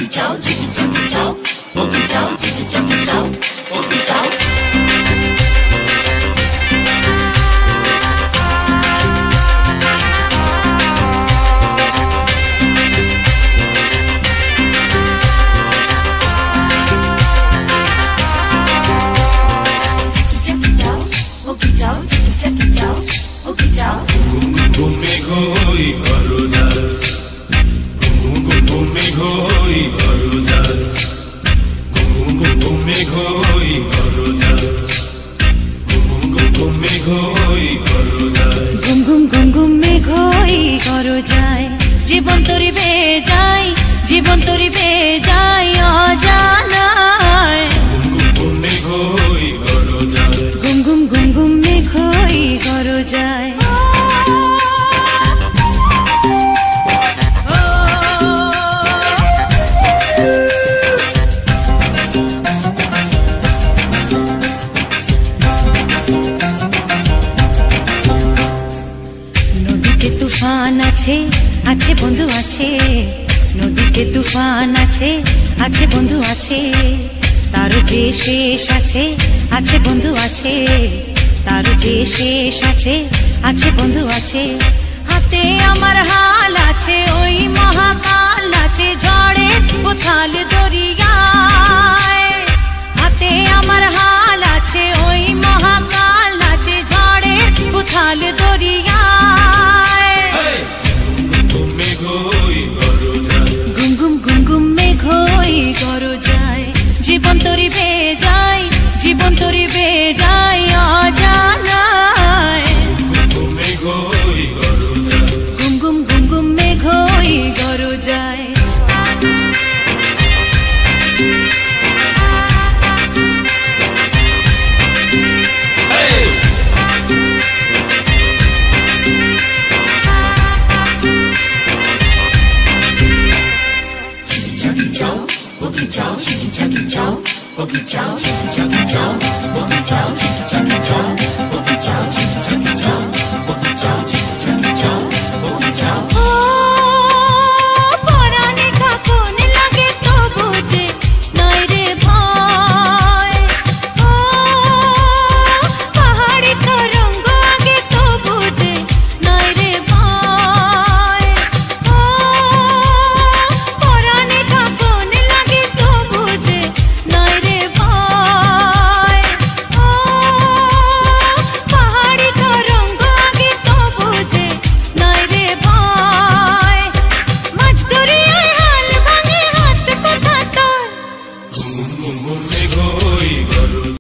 की जाओ चिकी चकी जाओ ओकी जाओ चिकी चकी जाओ ओकी जाओ জীবন তরিবে যাই জীবন তরিবে যাই অজানায় গুম গুম গুম গুম মেঘ হই ঘর যায় নদীতে তুফান আছে আছে বন্ধু আছে নদীতে তুফান আছে আছে বন্ধু আছে তার যে শেষ আছে আছে বন্ধু আছে তার যে শেষ আছে আছে বন্ধু আছে হাতে আমার হাল আছে ওই মহাকাল আছে ঝড়ে উথাল দরিয়ায় হাতে আমার হাল আছে ওই মহাকাল আছে ঝড়ে উথাল দরিয়ায় গুম গুম গুম গুম মেঘ হই ঘর যায় জীবন তরিবে যাই জীবন তরিবে যাই অজানায় গুম গুম গুম গুম মেঘ হই ঘর যায়我给脚，去给脚给脚，我给脚，去给脚给脚，我给脚。